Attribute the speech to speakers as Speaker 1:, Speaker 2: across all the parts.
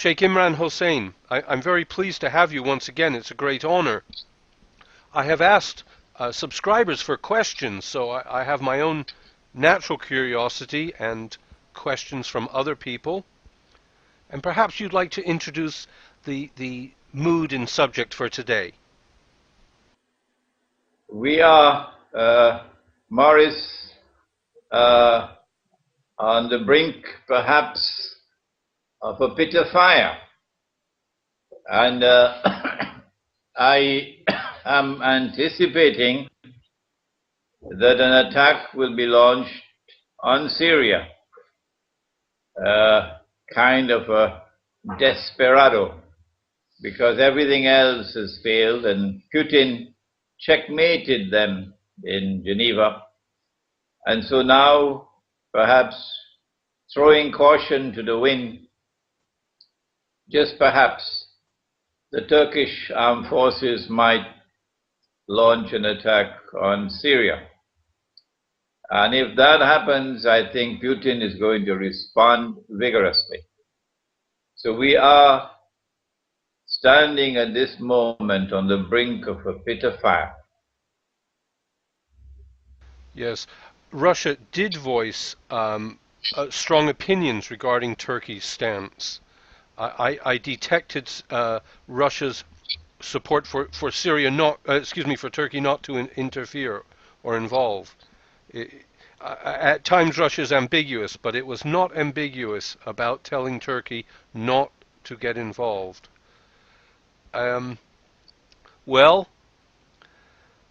Speaker 1: Sheikh Imran Hosein, I'm very pleased to have you once again. It's a great honor. I have asked subscribers for questions, so I have my own natural curiosity and questions from other people. And perhaps you'd like to introduce the mood and subject for today.
Speaker 2: We are, Morris, on the brink, perhaps, of a pit of fire. And I am anticipating that an attack will be launched on Syria, kind of a desperado, because everything else has failed, and Putin checkmated them in Geneva. And so now, perhaps throwing caution to the wind, just perhaps the Turkish armed forces might launch an attack on Syria. And if that happens, I think Putin is going to respond vigorously. So we are standing at this moment on the brink of a pit of fire.
Speaker 1: Yes, Russia did voice strong opinions regarding Turkey's stance. I detected Russia's support for Syria not, for Turkey not to interfere or involve. At times Russia is ambiguous, but it was not ambiguous about telling Turkey not to get involved. Well,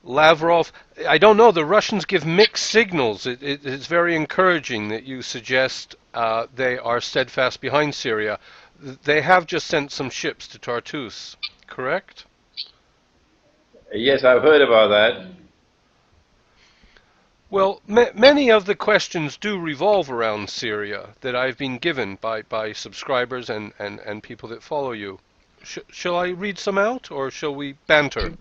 Speaker 1: Lavrov, I don't know, the Russians give mixed signals. It's very encouraging that you suggest they are steadfast behind Syria. They have just sent some ships to Tartus, correct?
Speaker 2: Yes, I've heard about that.
Speaker 1: Well, many of the questions do revolve around Syria that I've been given by subscribers and people that follow you. Shall I read some out, or shall we banter?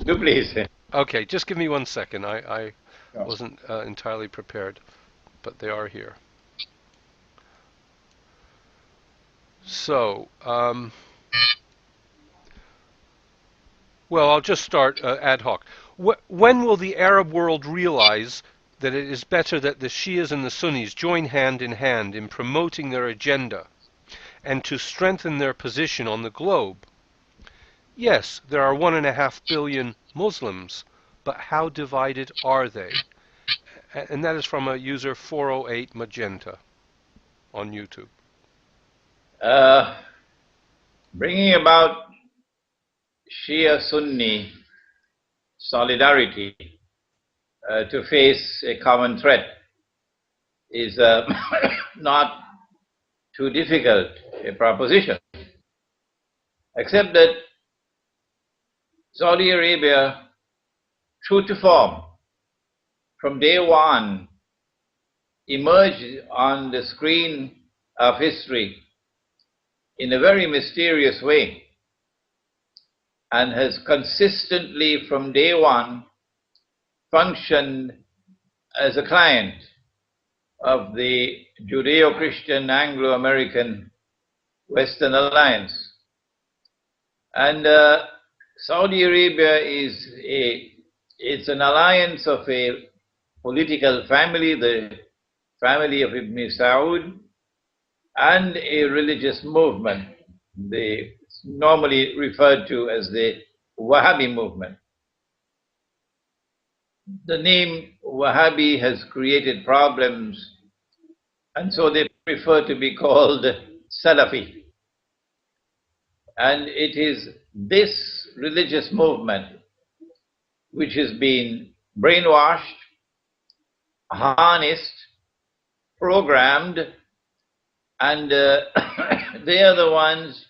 Speaker 2: Do please.
Speaker 1: Okay, just give me 1 second. I wasn't entirely prepared, but they are here. So, well, I'll just start ad hoc. When will the Arab world realize that it is better that the Shias and the Sunnis join hand in promoting their agenda and to strengthen their position on the globe? Yes, there are 1.5 billion Muslims, but how divided are they? And that is from a user 408 Magenta on YouTube.
Speaker 2: Bringing about Shia-Sunni solidarity to face a common threat is not too difficult a proposition, except that Saudi Arabia, true to form, from day one, emerged on the screen of history in a very mysterious way, and has consistently from day one functioned as a client of the Judeo-Christian Anglo-American Western Alliance. And Saudi Arabia it's an alliance of a political family, the family of Ibn Saud, and a religious movement, normally referred to as the Wahhabi movement. The name Wahhabi has created problems, and so they prefer to be called Salafi. And it is this religious movement which has been brainwashed, harnessed, programmed, and they are the ones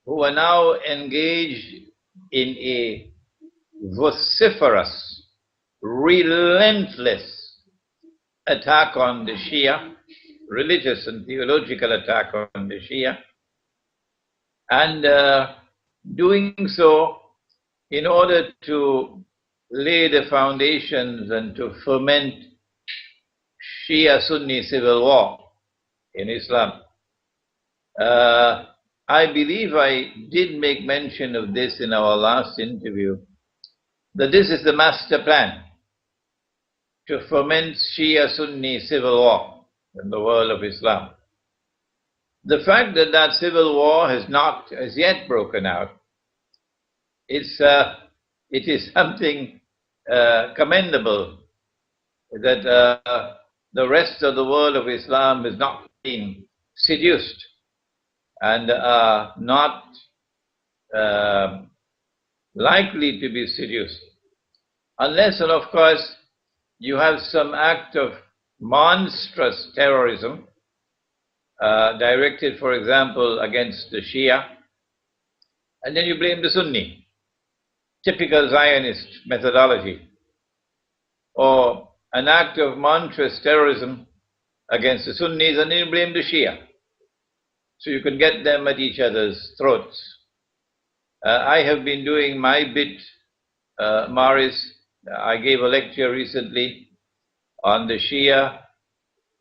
Speaker 2: who are now engaged in a vociferous, relentless attack on the Shia, religious and theological attack on the Shia, and doing so in order to lay the foundations and to foment Shia-Sunni civil war in Islam. I believe I did make mention of this in our last interview, that this is the master plan to foment Shia-Sunni civil war in the world of Islam. The fact that that civil war has not as yet broken out, it is something commendable that the rest of the world of Islam is not being seduced and not likely to be seduced. Unless, and of course, you have some act of monstrous terrorism directed, for example, against the Shia, and then you blame the Sunni. Typical Zionist methodology. Or an act of monstrous terrorism against the Sunnis, and then you blame the Shia. So you can get them at each other's throats. I have been doing my bit, Morris. I gave a lecture recently on the Shia,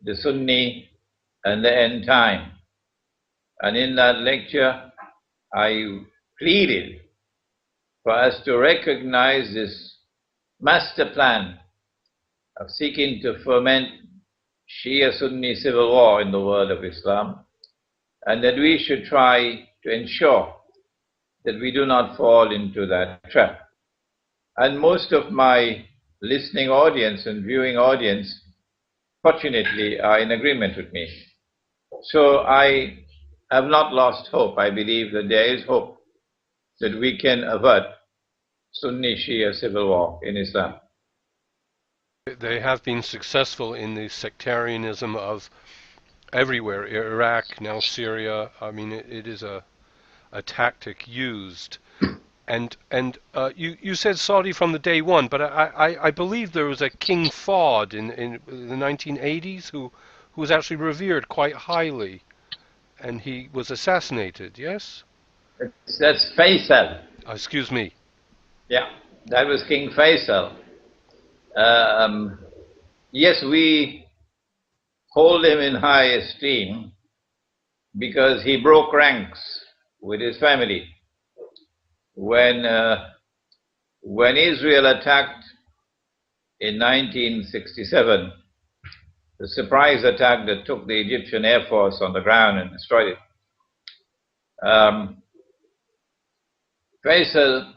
Speaker 2: the Sunni, and the end time. And in that lecture, I pleaded for us to recognize this master plan of seeking to foment Shia-Sunni civil war in the world of Islam, and that we should try to ensure that we do not fall into that trap. And most of my listening audience and viewing audience, fortunately, are in agreement with me. So I have not lost hope. I believe that there is hope that we can avert Sunni-Shia civil war in Islam.
Speaker 1: They have been successful in the sectarianism of everywhere, Iraq, now Syria. I mean, it is a tactic used. And you said Saudi from the day one, but I believe there was a King Fahd in the 1980s who was actually revered quite highly, and he was assassinated, yes?
Speaker 2: That's Faisal.
Speaker 1: Excuse me.
Speaker 2: Yeah, that was King Faisal. Yes, we hold him in high esteem because he broke ranks with his family. When Israel attacked in 1967, the surprise attack that took the Egyptian Air Force on the ground and destroyed it, Faisal,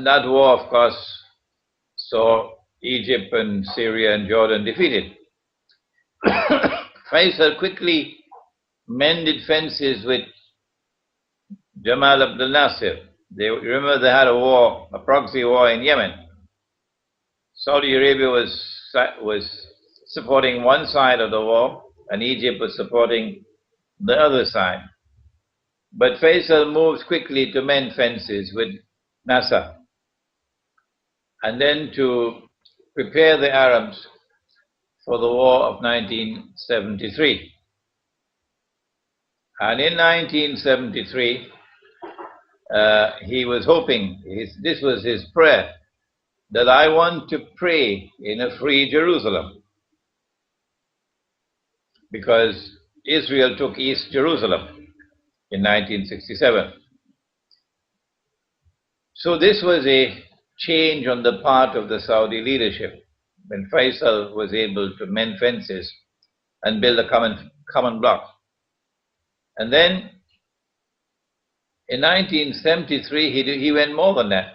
Speaker 2: that war, of course, saw Egypt and Syria and Jordan defeated. Faisal quickly mended fences with Jamal Abdel Nasser. Remember they had a war, a proxy war in Yemen. Saudi Arabia was supporting one side of the war, and Egypt was supporting the other side. But Faisal moves quickly to mend fences with Nasser, and then to prepare the Arabs for the war of 1973. And in 1973, he was hoping, this was his prayer, that I want to pray in a free Jerusalem, because Israel took East Jerusalem in 1967. So this was a change on the part of the Saudi leadership when Faisal was able to mend fences and build a common bloc. And then in 1973, he went more than that.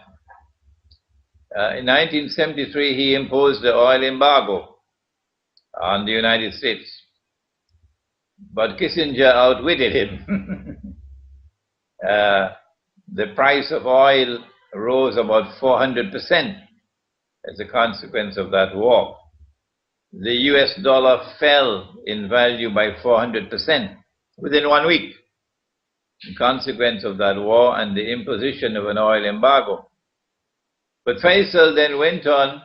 Speaker 2: In 1973, he imposed the oil embargo on the United States. But Kissinger outwitted him. The price of oil rose about 400% as a consequence of that war. The US dollar fell in value by 400% within 1 week, in consequence of that war and the imposition of an oil embargo. But Faisal then went on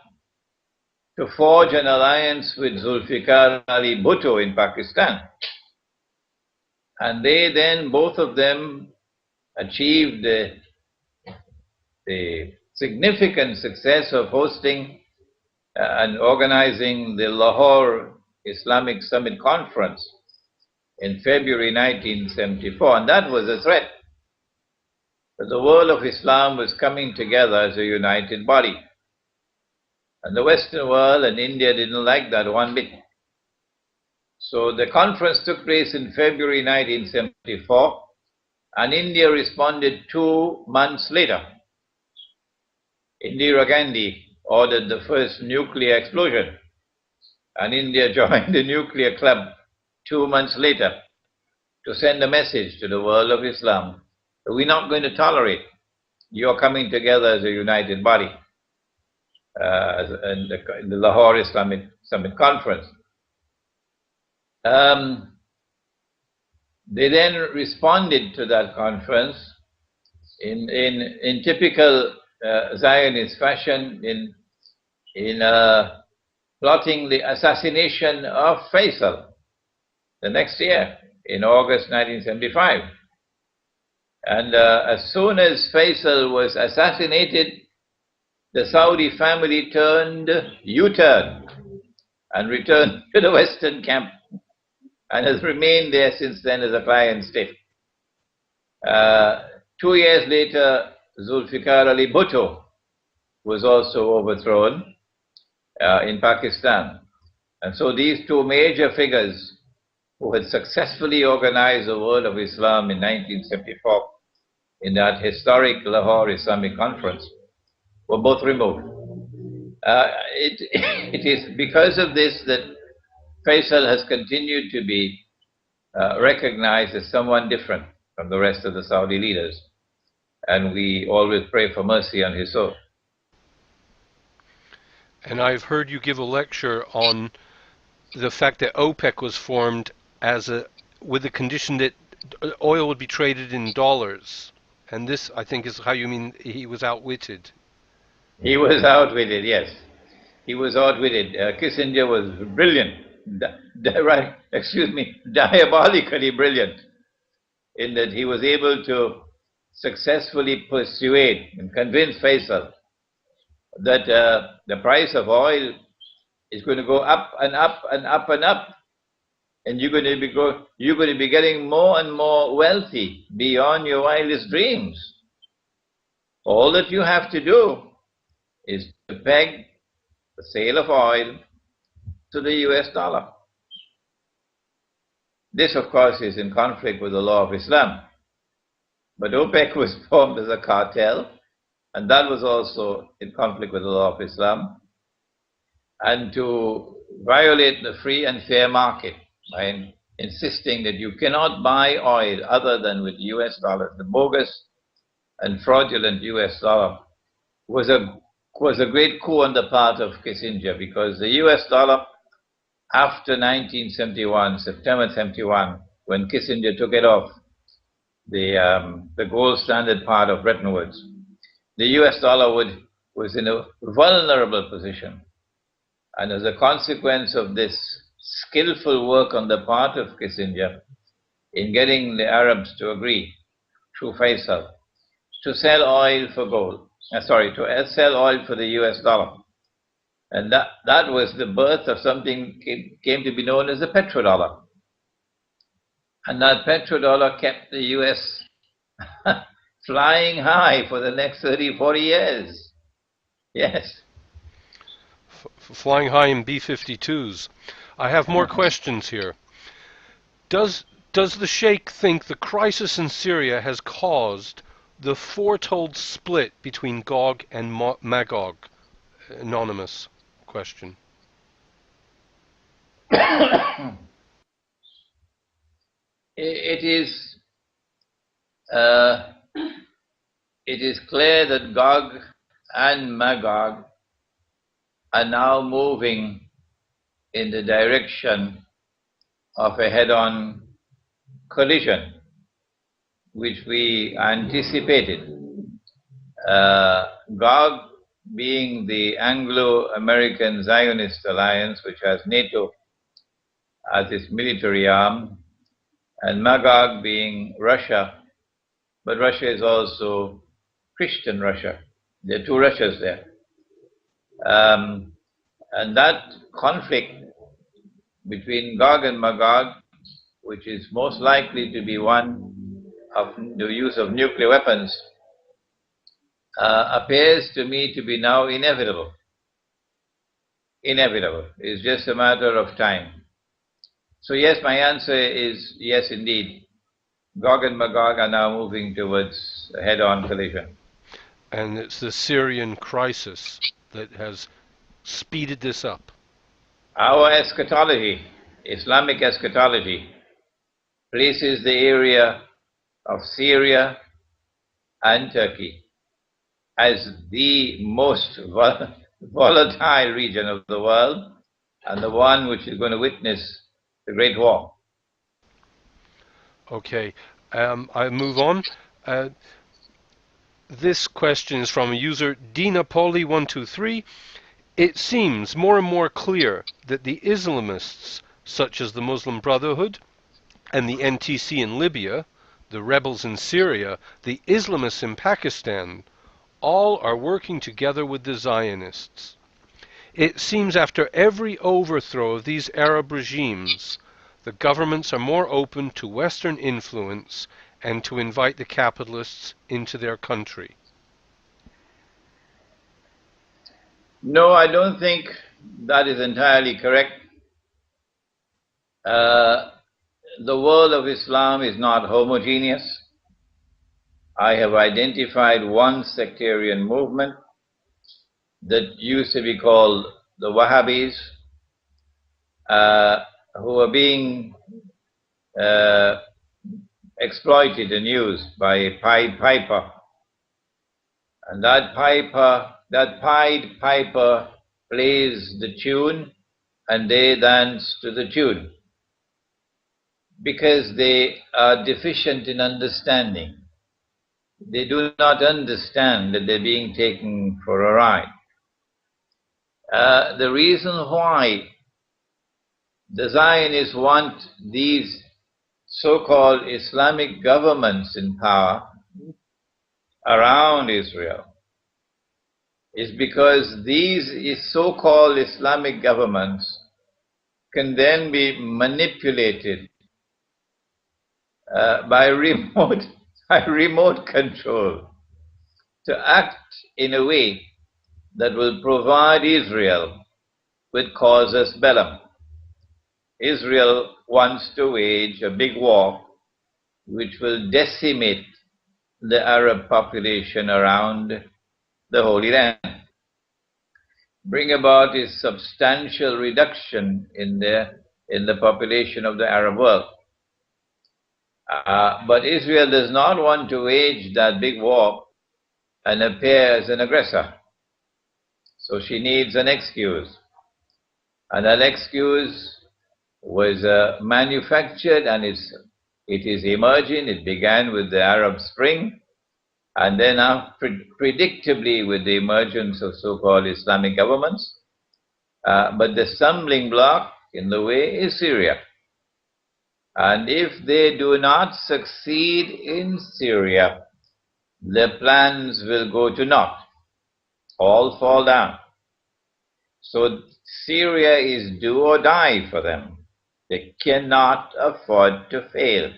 Speaker 2: to forge an alliance with Zulfikar Ali Bhutto in Pakistan. And they then, both of them, achieved the significant success of hosting and organizing the Lahore Islamic Summit Conference in February 1974, and that was a threat that the world of Islam was coming together as a united body. And the Western world and India didn't like that one bit. So the conference took place in February 1974, and India responded 2 months later. Indira Gandhi ordered the first nuclear explosion, and India joined the nuclear club 2 months later to send a message to the world of Islam that we're not going to tolerate your coming together as a united body in the Lahore Islamic Summit Conference. They then responded to that conference in typical Zionist fashion in plotting the assassination of Faisal the next year in August 1975. And as soon as Faisal was assassinated, the Saudi family turned U-turn and returned to the Western camp and has remained there since then as a client state. 2 years later, Zulfikar Ali Bhutto was also overthrown in Pakistan. And so these two major figures who had successfully organized the world of Islam in 1974 in that historic Lahore Islamic Conference were both removed. It is because of this that Faisal has continued to be recognized as someone different from the rest of the Saudi leaders. And we always pray for mercy on his soul.
Speaker 1: And I've heard you give a lecture on the fact that OPEC was formed with the condition that oil would be traded in dollars. And this, I think, is how you mean he was outwitted.
Speaker 2: He was outwitted, yes. He was outwitted. Kissinger was brilliant, diabolically brilliant, in that he was able to successfully persuade and convince Faisal that the price of oil is going to go up and up and up and up, and you're going to be getting more and more wealthy beyond your wildest dreams. All that you have to do is to peg the sale of oil to the US dollar. This, of course, is in conflict with the law of Islam. But OPEC was formed as a cartel, and that was also in conflict with the law of Islam. And to violate the free and fair market by insisting that you cannot buy oil other than with US dollars, the bogus and fraudulent US dollar was a great coup on the part of Kissinger, because the US dollar, after 1971, September 71, when Kissinger took it off the gold standard part of Bretton Woods, the US dollar was in a vulnerable position. And as a consequence of this skillful work on the part of Kissinger in getting the Arabs to agree, through Faisal, to sell oil for to sell oil for the US dollar. And that was the birth of something came to be known as the petrodollar. And that petrodollar kept the US flying high for the next 30, 40 years. Yes.
Speaker 1: Flying high in B-52s. I have more questions here. Does the Sheikh think the crisis in Syria has caused the foretold split between Gog and Magog? Anonymous question.
Speaker 2: It is clear that Gog and Magog are now moving in the direction of a head-on collision, which we anticipated. Gog being the Anglo-American Zionist alliance, which has NATO as its military arm, and Magog being Russia, but Russia is also Christian Russia. There are two Russias there. And that conflict between Gog and Magog which is most likely to be one of the use of nuclear weapons, appears to me to be now inevitable. Inevitable. It's just a matter of time. So yes, my answer is yes indeed. Gog and Magog are now moving towards a head-on collision.
Speaker 1: And it's the Syrian crisis that has speeded this up.
Speaker 2: Our eschatology, Islamic eschatology, places the area of Syria and Turkey as the most volatile region of the world and the one which is going to witness the Great War.
Speaker 1: Okay, I move on. This question is from a user DinaPoli123. It seems more and more clear that the Islamists, such as the Muslim Brotherhood and the NTC in Libya, the rebels in Syria, the Islamists in Pakistan, all are working together with the Zionists. It seems after every overthrow of these Arab regimes, the governments are more open to Western influence and to invite the capitalists into their country.
Speaker 2: No, I don't think that is entirely correct. The world of Islam is not homogeneous. I have identified one sectarian movement that used to be called the Wahhabis, who are being exploited and used by a Pied Piper. And that Pied Piper plays the tune and they dance to the tune because they are deficient in understanding. They do not understand that they're being taken for a ride. The reason why the Zionists want these so-called Islamic governments in power around Israel is because these so-called Islamic governments can then be manipulated by remote control to act in a way that will provide Israel with casus bellum. Israel wants to wage a big war which will decimate the Arab population around the Holy Land, bring about a substantial reduction in the population of the Arab world. But Israel does not want to wage that big war and appear as an aggressor. So she needs an excuse. And that excuse was manufactured and it is emerging. It began with the Arab Spring and then predictably with the emergence of so-called Islamic governments. But the stumbling block in the way is Syria. And if they do not succeed in Syria, their plans will go to naught, all fall down. So Syria is do or die for them. They cannot afford to fail.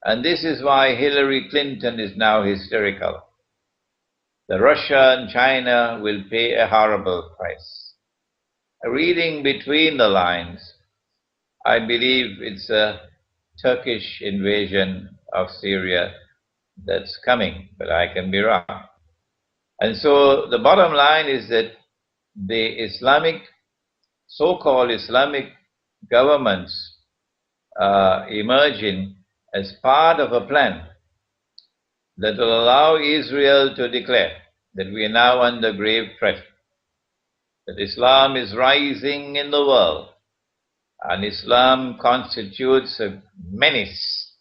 Speaker 2: And this is why Hillary Clinton is now hysterical. That Russia and China will pay a horrible price. Reading between the lines, I believe it's a Turkish invasion of Syria that's coming, but I can be wrong. And so the bottom line is that the so-called Islamic governments emerging as part of a plan that will allow Israel to declare that we are now under grave threat, that Islam is rising in the world, and Islam constitutes a menace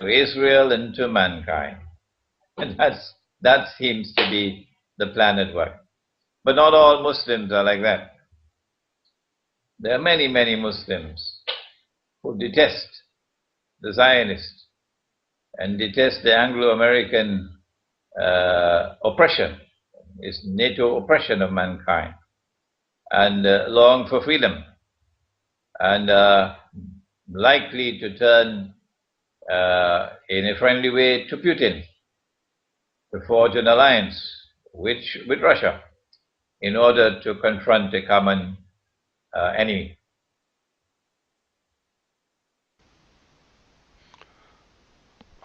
Speaker 2: to Israel and to mankind. And that seems to be the plan at work. But not all Muslims are like that. There are many, many Muslims who detest the Zionists and detest the Anglo-American oppression, it's NATO oppression of mankind, and long for freedom. And likely to turn in a friendly way to Putin, to forge an alliance with Russia in order to confront a common enemy.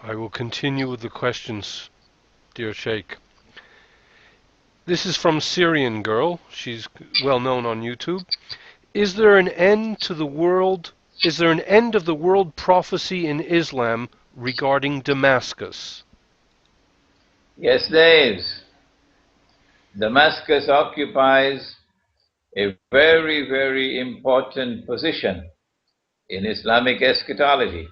Speaker 1: I will continue with the questions, dear Sheikh. This is from Syrian Girl. She's well known on YouTube. Is there an end to the world? Is there an end of the world prophecy in Islam regarding Damascus?
Speaker 2: Yes, there is. Damascus occupies a very, very important position in Islamic eschatology.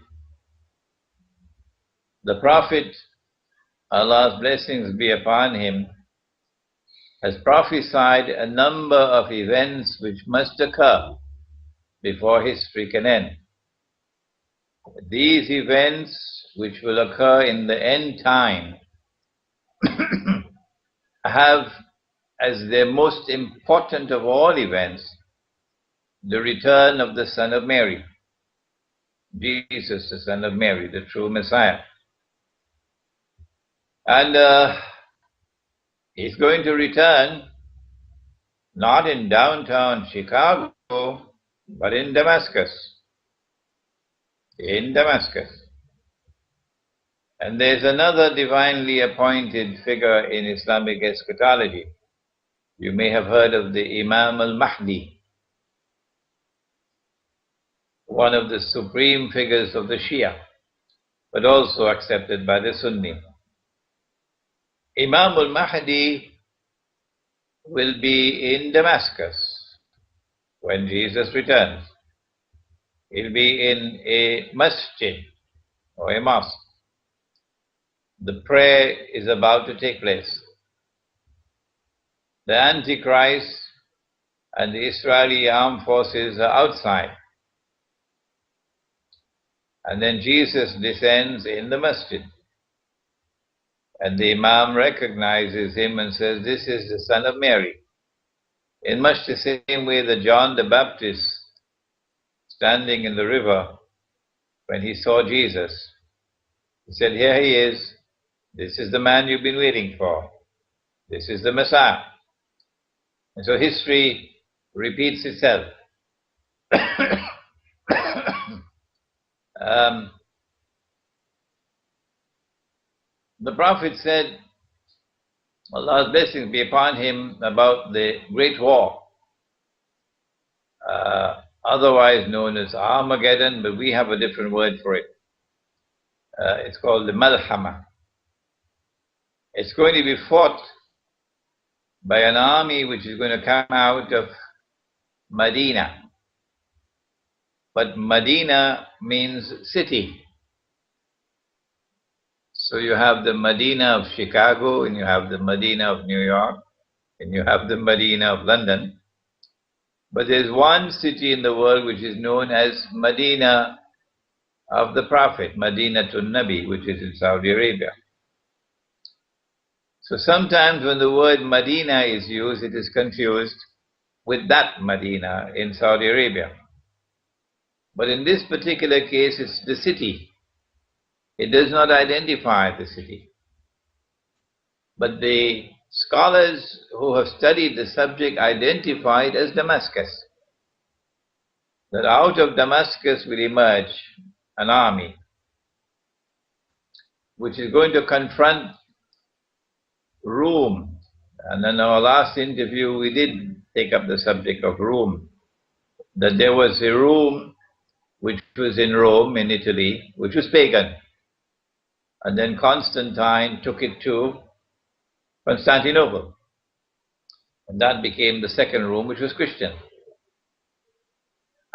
Speaker 2: The Prophet, Allah's blessings be upon him, has prophesied a number of events which must occur before history can end. These events, which will occur in the end time, have as their most important of all events the return of the Son of Mary, Jesus, the Son of Mary, the true Messiah. And he's going to return not in downtown Chicago, but in Damascus. In Damascus. And there's another divinely appointed figure in Islamic eschatology. You may have heard of the Imam al-Mahdi, one of the supreme figures of the Shia, but also accepted by the Sunni. Imam al-Mahdi will be in Damascus when Jesus returns. He'll be in a masjid or a mosque. The prayer is about to take place. The Antichrist and the Israeli armed forces are outside. And then Jesus descends in the masjid. And the Imam recognizes him and says, "This is the Son of Mary." In much the same way that John the Baptist, standing in the river, when he saw Jesus, he said, "Here he is. This is the man you've been waiting for. This is the Messiah." And so history repeats itself. The Prophet said, Allah's blessings be upon him, about the Great War, otherwise known as Armageddon, but we have a different word for it. It's called the Malhama. It's going to be fought by an army which is going to come out of Medina. But Medina means city. So you have the Medina of Chicago, and you have the Medina of New York, and you have the Medina of London. But there's one city in the world which is known as Medina of the Prophet, Madinatul Nabi, which is in Saudi Arabia. So sometimes when the word Medina is used, it is confused with that Medina in Saudi Arabia. But in this particular case, it's the city. It does not identify the city. But the scholars who have studied the subject identify it as Damascus. That out of Damascus will emerge an army which is going to confront Rome. And in our last interview we did take up the subject of Rome. That there was a Rome which was in Rome, in Italy, which was pagan. And then Constantine took it to Constantinople. And that became the second Rome, which was Christian.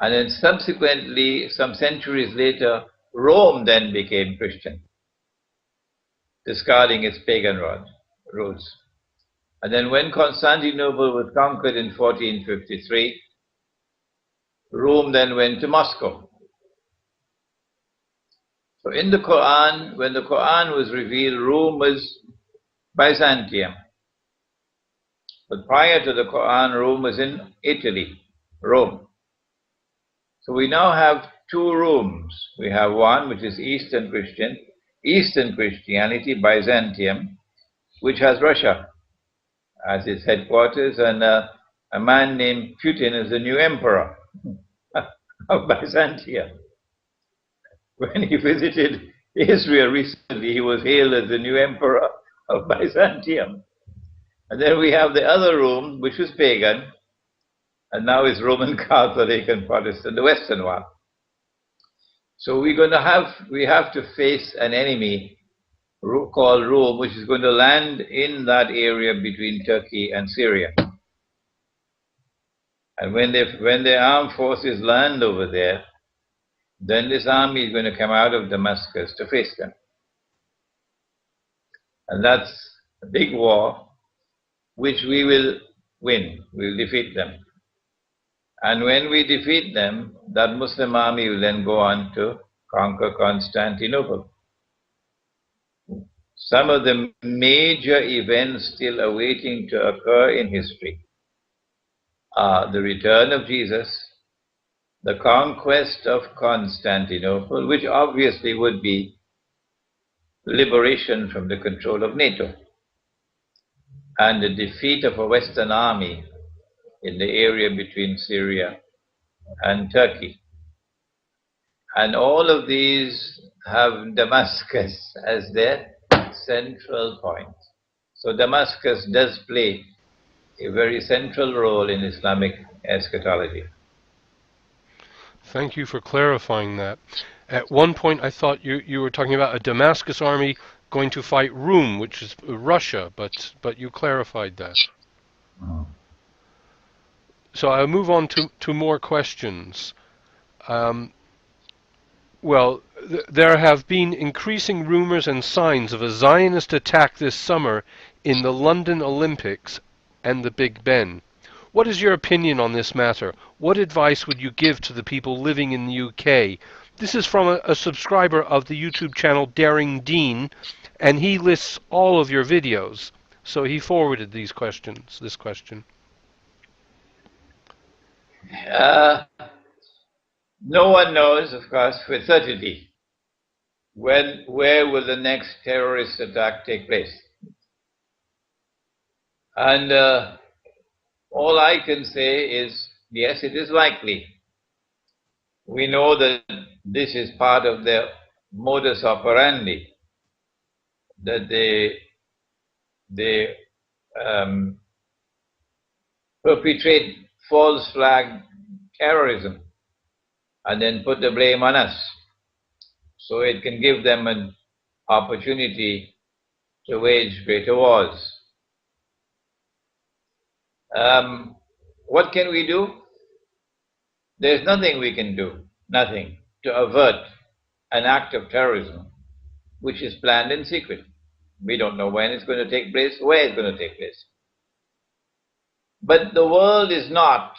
Speaker 2: And then subsequently, some centuries later, Rome then became Christian, discarding its pagan roots. And then when Constantinople was conquered in 1453, Rome then went to Moscow. So in the Quran, when the Quran was revealed, Rome was Byzantium. But prior to the Quran, Rome was in Italy, Rome. So we now have two rooms. We have one which is Eastern Christianity, Byzantium, which has Russia as its headquarters, and a man named Putin is the new emperor of Byzantium. When he visited Israel recently, he was hailed as the new emperor of Byzantium. And then we have the other room, which was pagan, and now is Roman Catholic and Protestant, the Western one. So we have to face an enemy called Rome, which is going to land in that area between Turkey and Syria. And when the armed forces land over there, then this army is going to come out of Damascus to face them. And that's a big war, which we will win. We will defeat them. And when we defeat them, that Muslim army will then go on to conquer Constantinople. Some of the major events still awaiting to occur in history are the return of Jesus, the conquest of Constantinople, which obviously would be liberation from the control of NATO, and the defeat of a Western army in the area between Syria and Turkey. And all of these have Damascus as their central point. So Damascus does play a very central role in Islamic eschatology.
Speaker 1: Thank you for clarifying that. At one point I thought you were talking about a Damascus army going to fight Rum, which is Russia, but you clarified that. So I'll move on to more questions. Well, there have been increasing rumors and signs of a Zionist attack this summer in the London Olympics and the Big Ben. What is your opinion on this matter? What advice would you give to the people living in the UK? This is from a subscriber of the YouTube channel Daring Dean, and he lists all of your videos. So he forwarded this question.
Speaker 2: No one knows, of course, with certainty where will the next terrorist attack take place. And all I can say is, yes, it is likely. We know that this is part of their modus operandi, that they perpetrate false flag terrorism and then put the blame on us, so it can give them an opportunity to wage greater wars. What can we do? There's nothing we can do, nothing, to avert an act of terrorism which is planned in secret. We don't know when it's going to take place, where it's going to take place. But the world is not,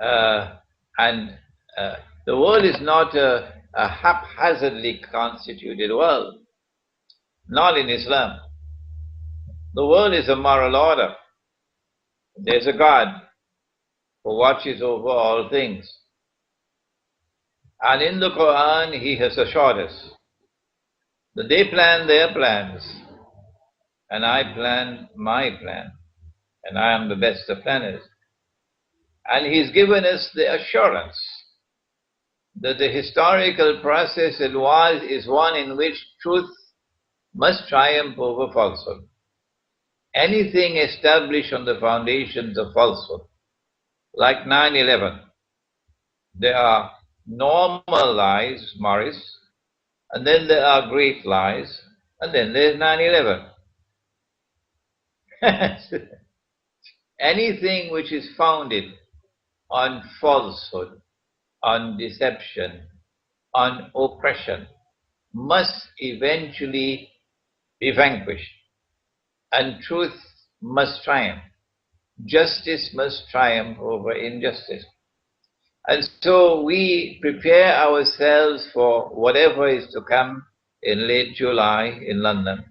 Speaker 2: a haphazardly constituted world, not in Islam. The world is a moral order. There's a God who watches over all things. And in the Quran, He has assured us that they plan their plans, and I plan my plan, and I am the best of planners. And He's given us the assurance that the historical process is one in which truth must triumph over falsehood. Anything established on the foundations of falsehood, like 9/11, there are normal lies, Morris, and then there are great lies, and then there's 9/11. Anything which is founded on falsehood, on deception, on oppression, must eventually be vanquished, and truth must triumph. Justice must triumph over injustice. And so we prepare ourselves for whatever is to come in late July in London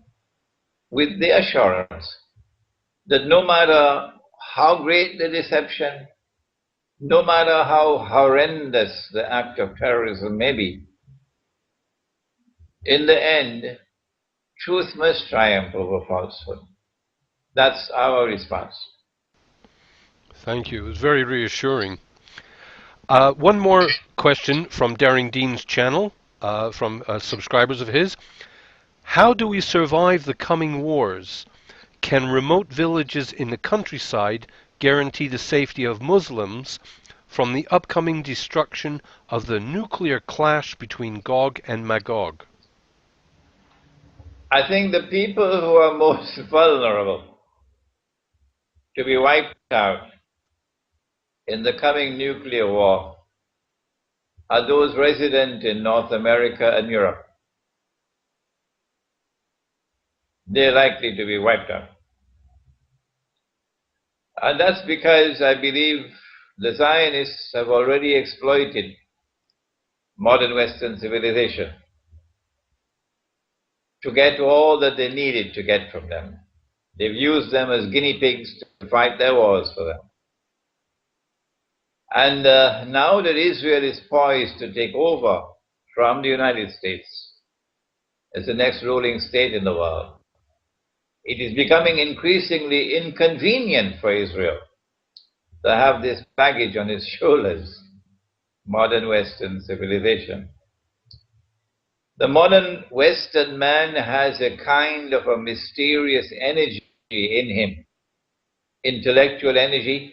Speaker 2: with the assurance that no matter how great the deception, no matter how horrendous the act of terrorism may be, in the end, truth must triumph over falsehood. That's our response.
Speaker 1: Thank you. It was very reassuring. One more question from Daring Dean's channel, from subscribers of his. How do we survive the coming wars? Can remote villages in the countryside guarantee the safety of Muslims from the upcoming destruction of the nuclear clash between Gog and Magog?
Speaker 2: I think the people who are most vulnerable to be wiped out in the coming nuclear war are those resident in North America and Europe. They're likely to be wiped out. And that's because I believe the Zionists have already exploited modern Western civilization to get all that they needed to get from them. They've used them as guinea pigs to fight their wars for them. And now that Israel is poised to take over from the United States as the next ruling state in the world, it is becoming increasingly inconvenient for Israel to have this baggage on its shoulders, modern Western civilization. The modern Western man has a kind of a mysterious energy in him, intellectual energy.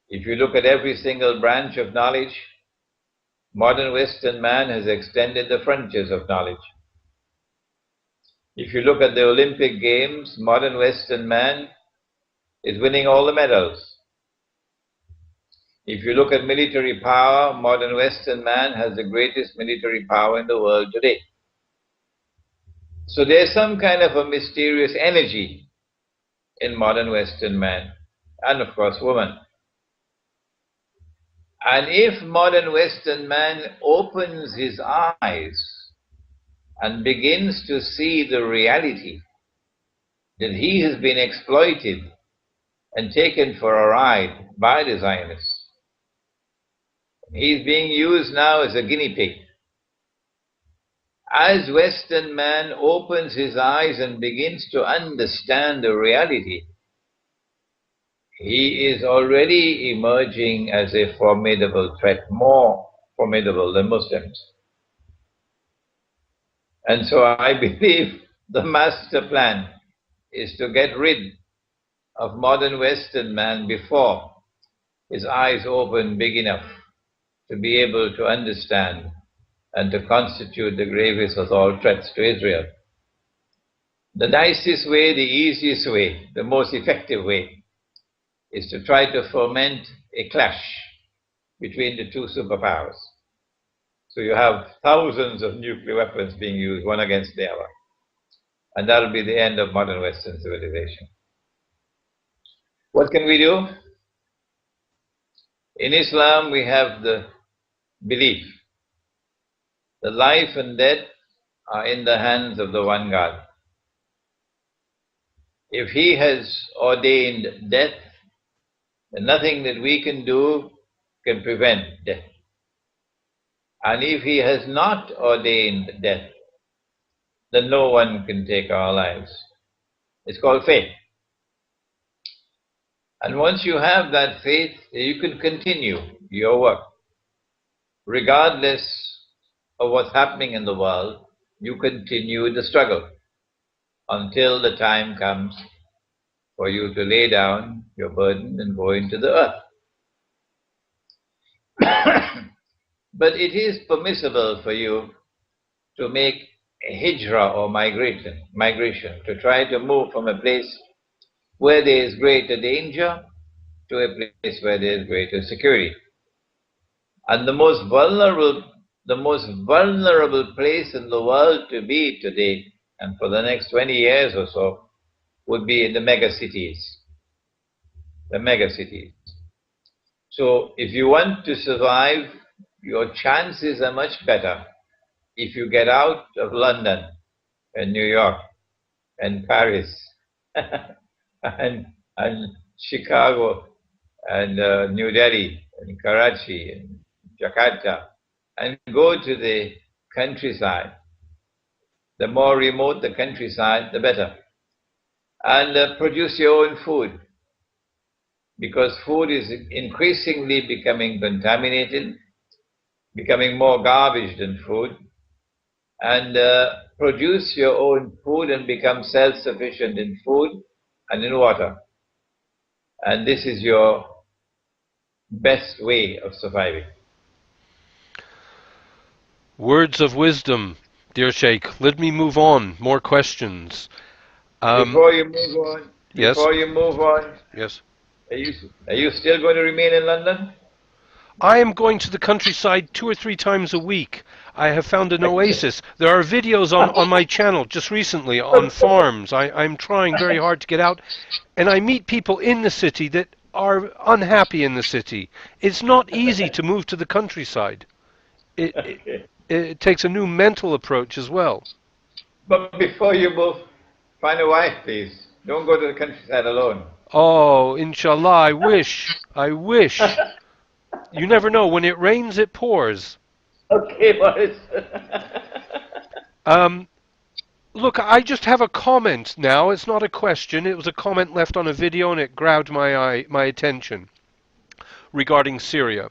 Speaker 2: If you look at every single branch of knowledge, modern Western man has extended the frontiers of knowledge. If you look at the Olympic Games, modern Western man is winning all the medals. If you look at military power, modern Western man has the greatest military power in the world today. So there's some kind of a mysterious energy in modern Western man, and of course woman. And if modern Western man opens his eyes and begins to see the reality that he has been exploited and taken for a ride by the Zionists, he's being used now as a guinea pig. As Western man opens his eyes and begins to understand the reality, he is already emerging as a formidable threat, more formidable than Muslims. And so I believe the master plan is to get rid of modern Western man before his eyes open big enough to be able to understand and to constitute the gravest of all threats to Israel. The nicest way, the easiest way, the most effective way is to try to foment a clash between the two superpowers. So you have thousands of nuclear weapons being used, one against the other. And that'll be the end of modern Western civilization. What can we do? In Islam, we have the belief that life and death are in the hands of the one God. If He has ordained death, then nothing that we can do can prevent death. And if He has not ordained death, then no one can take our lives. It's called faith. And once you have that faith, you can continue your work. Regardless of what's happening in the world, you continue the struggle until the time comes for you to lay down your burden and go into the earth. But it is permissible for you to make a hijrah or migration, to try to move from a place where there is greater danger to a place where there is greater security. And the most vulnerable place in the world to be today, and for the next 20 years or so, would be in the mega cities. The mega cities. So if you want to survive, your chances are much better if you get out of London and New York and Paris and Chicago and New Delhi in Karachi, in Jakarta, and go to the countryside. The more remote the countryside, the better. And produce your own food, because food is increasingly becoming contaminated, becoming more garbage than food. And produce your own food and become self-sufficient in food and in water. And this is your best way of surviving.
Speaker 1: Words of wisdom, dear Sheikh. Let me move on. More questions.
Speaker 2: Before you move on,
Speaker 1: Yes,
Speaker 2: before you move on,
Speaker 1: yes.
Speaker 2: are you still going to remain in London?
Speaker 1: I am going to the countryside 2 or 3 times a week. I have found an oasis. There are videos on my channel just recently on farms. I'm trying very hard to get out, and I meet people in the city that are unhappy in the city. It's not easy to move to the countryside. It, it,
Speaker 2: Okay.
Speaker 1: it takes a new mental approach as well.
Speaker 2: But before you move, find a wife, please. Don't go to the countryside alone.
Speaker 1: Oh, inshallah, I wish. I wish. You never know. When it rains, it pours.
Speaker 2: Okay, boys.
Speaker 1: Um, Look, I just have a comment now. It's not a question. It was a comment left on a video, and it grabbed my attention regarding Syria.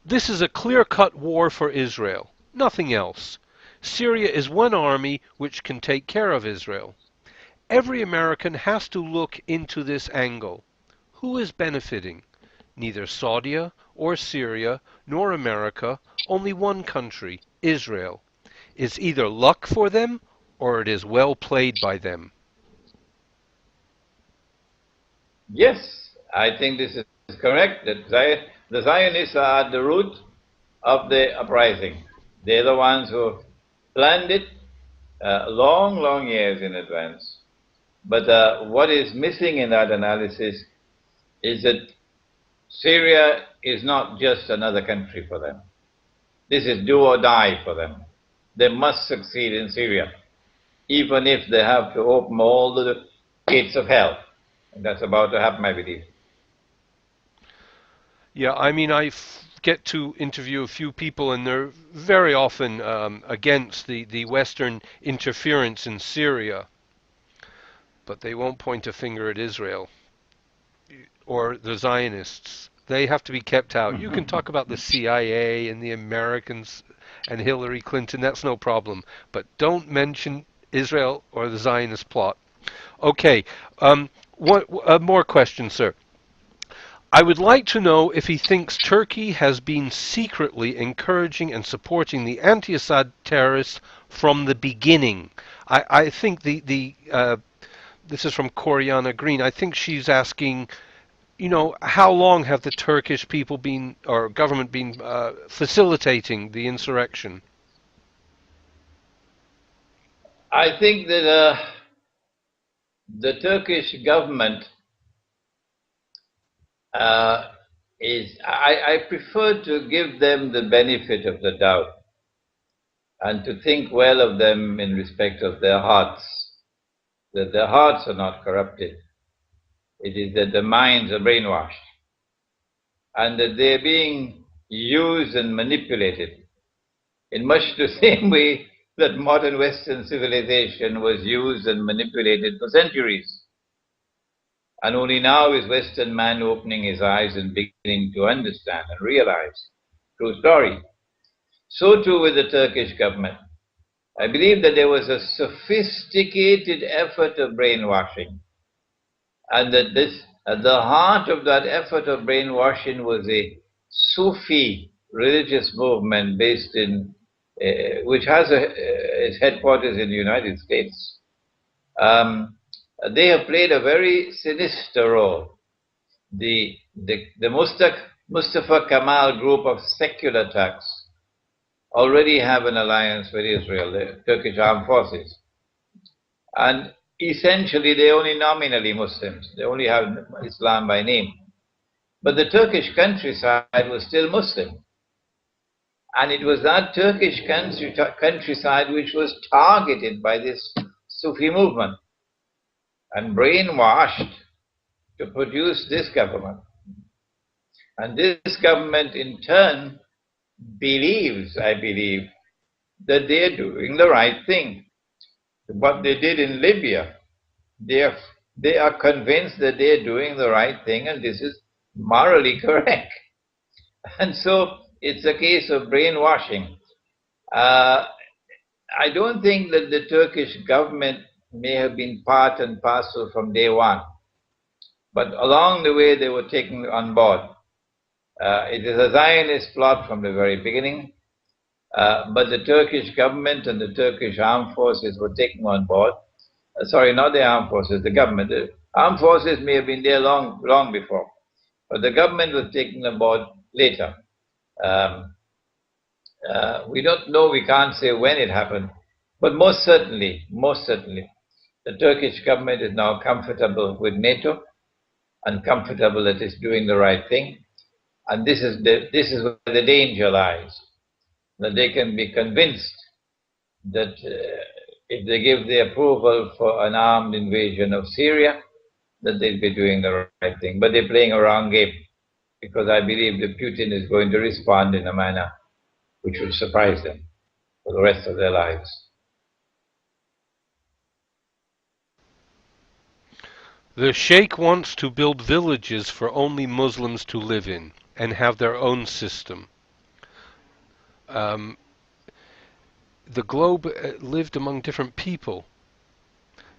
Speaker 1: This is a clear-cut war for Israel. Nothing else. Syria is one army which can take care of Israel. Every American has to look into this angle. Who is benefiting? Neither Saudi or Syria nor America, only one country, Israel. It's either luck for them or it is well played by them.
Speaker 2: Yes, I think this is correct. That the Zionists are at the root of the uprising. They're the ones who planned it long, long years in advance. But what is missing in that analysis is that Syria is not just another country for them. This is do or die for them. They must succeed in Syria, even if they have to open all the gates of hell. And that's about to happen, I believe.
Speaker 1: Yeah, I mean, get to interview a few people, and they're very often against the Western interference in Syria, but they won't point a finger at Israel or the Zionists. They have to be kept out. You can talk about the CIA and the Americans and Hillary Clinton, that's no problem, but don't mention Israel or the Zionist plot. Okay, more questions, sir. I would like to know if he thinks Turkey has been secretly encouraging and supporting the anti-Assad terrorists from the beginning. I think this is from Coriana Green. I think she's asking, how long have the Turkish people been, or government been, facilitating the insurrection?
Speaker 2: I think that the Turkish government I prefer to give them the benefit of the doubt and to think well of them in respect of their hearts, that their hearts are not corrupted. It is that the minds are brainwashed and that they're being used and manipulated in much the same way that modern Western civilization was used and manipulated for centuries. And only now is Western man opening his eyes and beginning to understand and realize true story. So too with the Turkish government. I believe that there was a sophisticated effort of brainwashing, and that at the heart of that effort of brainwashing was a Sufi religious movement based in, which has its headquarters in the United States. They have played a very sinister role. The Mustafa Kemal group of secular Turks already have an alliance with Israel, the Turkish armed forces. And essentially, they're only nominally Muslims. They only have Islam by name. But the Turkish countryside was still Muslim. And it was that Turkish countryside which was targeted by this Sufi movement and brainwashed to produce this government. And this government in turn believes, I believe, that they're doing the right thing. What they did in Libya, they are convinced that they're doing the right thing and this is morally correct. And so it's a case of brainwashing. Uh, I don't think that the Turkish government may have been part and parcel from day one, but along the way they were taken on board. It is a Zionist plot from the very beginning, but the Turkish government and the Turkish armed forces were taken on board. Sorry, not the armed forces, the government. The armed forces may have been there long before, but the government was taken on board later. We don't know, we can't say when it happened, but most certainly, the Turkish government is now comfortable with NATO and comfortable that it's doing the right thing. And this is where the danger lies, that they can be convinced that if they give the approval for an armed invasion of Syria, that they'll be doing the right thing. But they're playing a wrong game, because I believe that Putin is going to respond in a manner which will surprise them for the rest of their lives.
Speaker 1: The Sheikh wants to build villages for only Muslims to live in and have their own system. The globe lived among different people.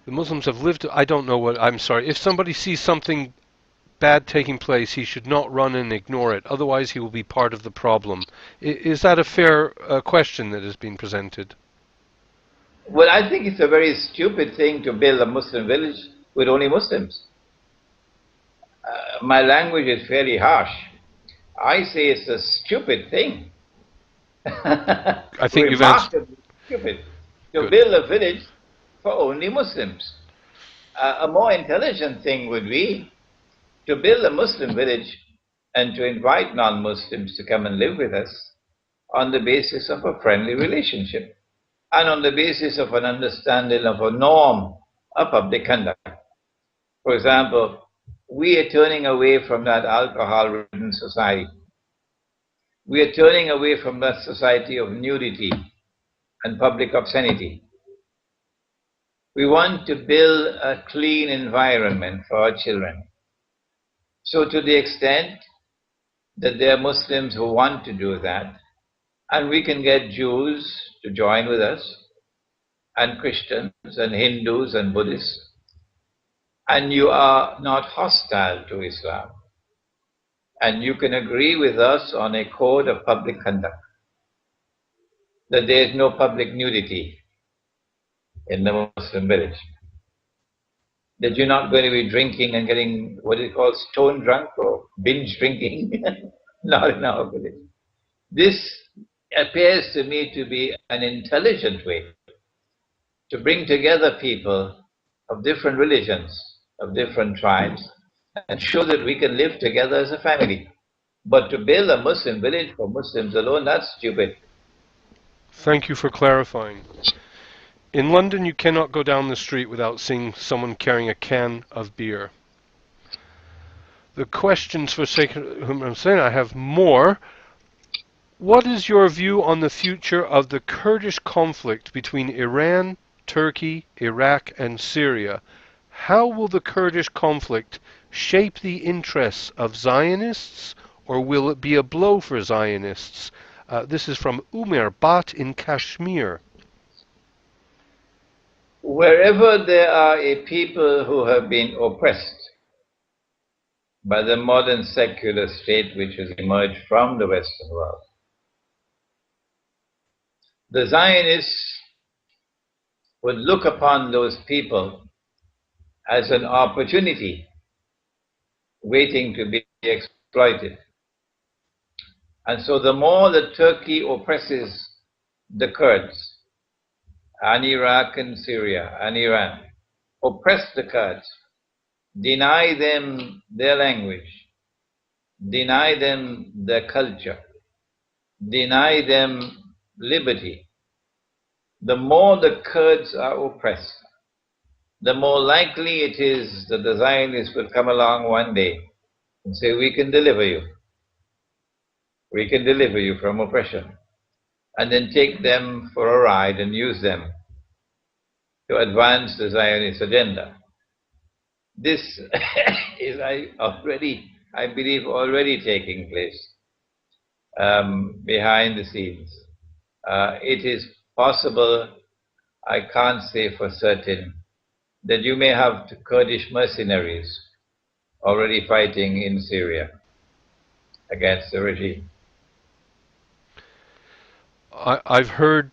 Speaker 1: The Muslims have lived, I don't know what, I'm sorry. If somebody sees something bad taking place, he should not run and ignore it. Otherwise, he will be part of the problem. Is that a fair question that has been presented?
Speaker 2: Well, I think it's a very stupid thing to build a Muslim village with only Muslims. My language is fairly harsh. I say it's a stupid thing.
Speaker 1: I think you've answered.
Speaker 2: Remarkably stupid to build a village for only Muslims. A more intelligent thing would be to build a Muslim village and to invite non-Muslims to come and live with us on the basis of a friendly relationship and on the basis of an understanding of a norm of public conduct. For example, we are turning away from that alcohol-ridden society. We are turning away from that society of nudity and public obscenity. We want to build a clean environment for our children. So to the extent that there are Muslims who want to do that, and we can get Jews to join with us, and Christians and Hindus and Buddhists, and you are not hostile to Islam, and you can agree with us on a code of public conduct, that there is no public nudity in the Muslim village, that you're not going to be drinking and getting what is called stone drunk or binge drinking, not in our village. This appears to me to be an intelligent way to bring together people of different religions, of different tribes, and show that we can live together as a family. But to build a Muslim village for Muslims alone, that's stupid.
Speaker 1: Thank you for clarifying. In London, you cannot go down the street without seeing someone carrying a can of beer. The questions for Sheikh Imran Hosein, I have more. What is your view on the future of the Kurdish conflict between Iran, Turkey, Iraq, and Syria? How will the Kurdish conflict shape the interests of Zionists, or will it be a blow for Zionists? This is from Umar Bat in Kashmir.
Speaker 2: Wherever there are a people who have been oppressed by the modern secular state which has emerged from the Western world, the Zionists would look upon those people as an opportunity waiting to be exploited. And so the more that Turkey oppresses the Kurds, and Iraq and Syria and Iran, oppress the Kurds, deny them their language, deny them their culture, deny them liberty, the more the Kurds are oppressed, the more likely it is that the Zionists will come along one day and say, we can deliver you. We can deliver you from oppression. And then take them for a ride and use them to advance the Zionist agenda. This is, I believe, already taking place behind the scenes. It is possible, I can't say for certain, that you may have Kurdish mercenaries already fighting in Syria against the regime.
Speaker 1: I've heard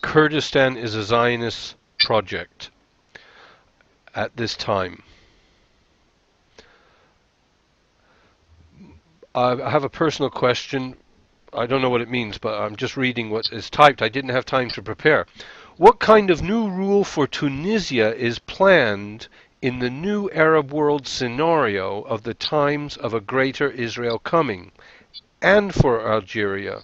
Speaker 1: Kurdistan is a Zionist project at this time. I have a personal question. I don't know what it means, but I'm just reading what is typed. I didn't have time to prepare. What kind of new rule for Tunisia is planned in the new Arab world scenario of the times of a greater Israel coming, and for Algeria?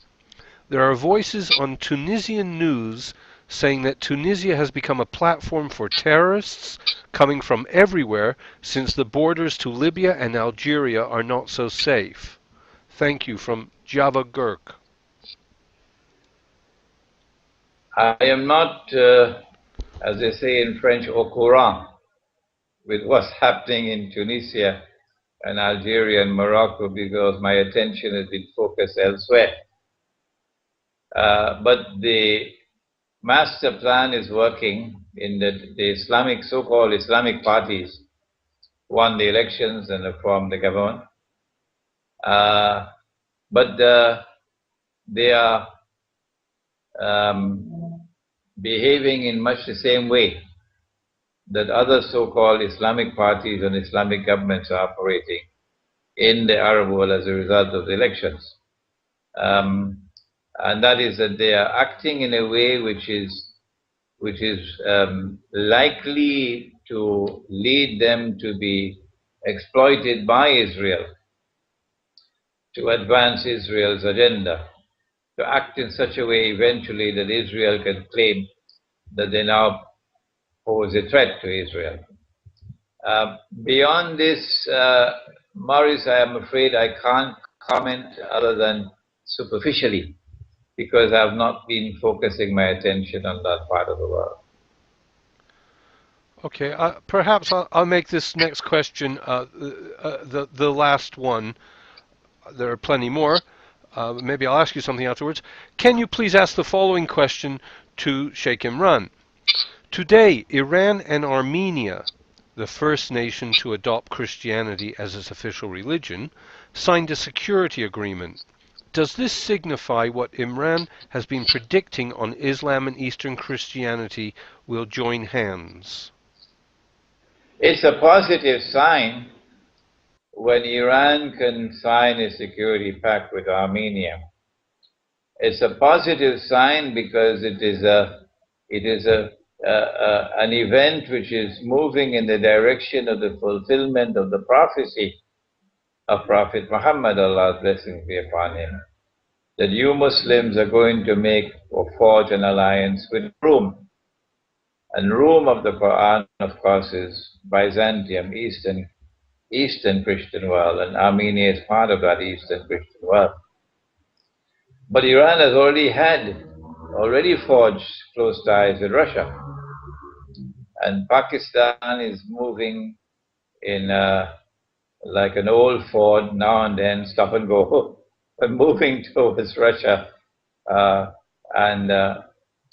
Speaker 1: There are voices on Tunisian news saying that Tunisia has become a platform for terrorists coming from everywhere since the borders to Libya and Algeria are not so safe. Thank you, from Java Gurk.
Speaker 2: I am not, as they say in French, au courant with what's happening in Tunisia and Algeria and Morocco because my attention has been focused elsewhere. But the master plan is working in the Islamic, so-called Islamic parties won the elections and formed the government. But they are behaving in much the same way that other so-called Islamic parties and Islamic governments are operating in the Arab world as a result of the elections. And that is that they are acting in a way which is likely to lead them to be exploited by Israel to advance Israel's agenda, to act in such a way eventually that Israel can claim that they now pose a threat to Israel. Beyond this, Maurice, I am afraid I can't comment other than superficially, because I have not been focusing my attention on that part of the world.
Speaker 1: Okay, perhaps I'll make this next question the last one. There are plenty more. Maybe I'll ask you something afterwards. Can you please ask the following question to Sheikh Imran? Today, Iran and Armenia, the first nation to adopt Christianity as its official religion, signed a security agreement. Does this signify what Imran has been predicting on Islam and Eastern Christianity will join hands?
Speaker 2: It's a positive sign when Iran can sign a security pact with Armenia. It's a positive sign because it is an event which is moving in the direction of the fulfillment of the prophecy of Prophet Muhammad, Allah's blessings be upon him, that you Muslims are going to make or forge an alliance with Rome. And Rome of the Quran, of course, is Byzantium, Eastern Christian world, and Armenia is part of that Eastern Christian world. But Iran has already forged close ties with Russia. And Pakistan is moving in like an old Ford, now and then, stop and go, but moving towards Russia.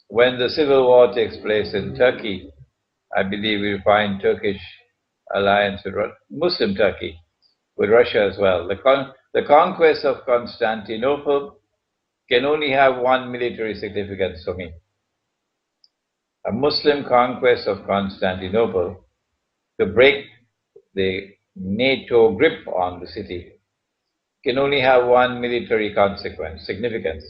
Speaker 2: When the civil war takes place in Turkey, I believe we'll find Turkish alliance with Muslim Turkey, with Russia as well. The conquest of Constantinople can only have one military significance for me. A Muslim conquest of Constantinople to break the NATO grip on the city can only have one military significance,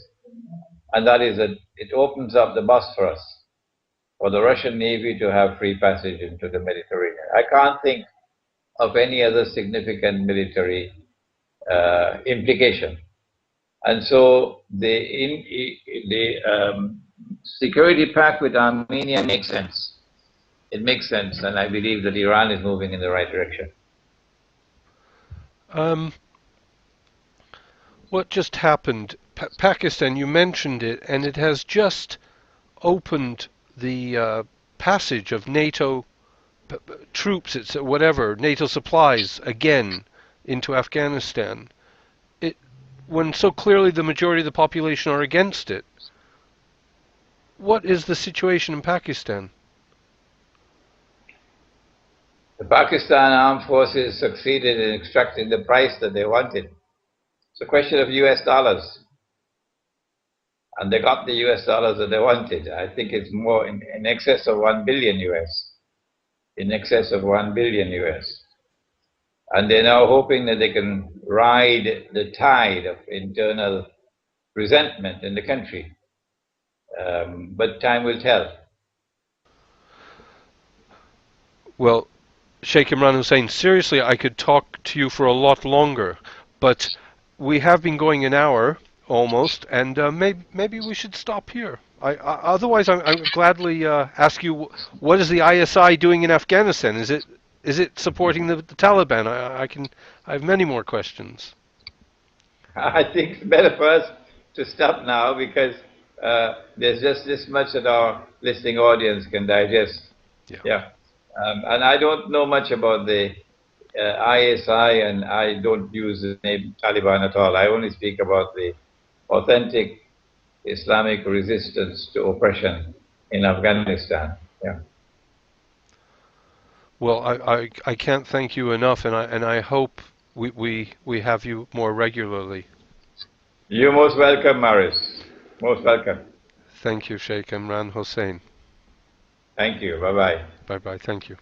Speaker 2: and that is that it opens up the Bosphorus for the Russian Navy to have free passage into the Mediterranean. I can't think of any other significant military implication. And so the security pact with Armenia makes sense. It makes sense, and I believe that Iran is moving in the right direction.
Speaker 1: what just happened, Pakistan, you mentioned it, and it has just opened the passage of NATO troops, it's whatever, NATO supplies again into Afghanistan. It, when so clearly the majority of the population are against it, what is the situation in Pakistan?
Speaker 2: The Pakistan Armed Forces succeeded in extracting the price that they wanted. It's a question of US dollars. And they got the US dollars that they wanted. I think it's more in excess of 1 billion US. In excess of 1 billion US. And they're now hoping that they can ride the tide of internal resentment in the country. But time will tell.
Speaker 1: Well, Sheikh Imran Hosein, seriously, I could talk to you for a lot longer, but we have been going an hour almost, and maybe we should stop here. Otherwise, I would gladly ask you, what is the ISI doing in Afghanistan? Is it supporting the Taliban? I have many more questions.
Speaker 2: I think it's better for us to stop now because there's just this much that our listening audience can digest.
Speaker 1: Yeah.
Speaker 2: Yeah. And I don't know much about the ISI, and I don't use the name Taliban at all. I only speak about the authentic Islamic resistance to oppression in Afghanistan. Yeah.
Speaker 1: Well, I can't thank you enough, and I hope we have you more regularly.
Speaker 2: You're most welcome, Maris. Most welcome.
Speaker 1: Thank you, Sheikh Imran Hosein.
Speaker 2: Thank you. Bye-bye.
Speaker 1: Bye bye. Thank you.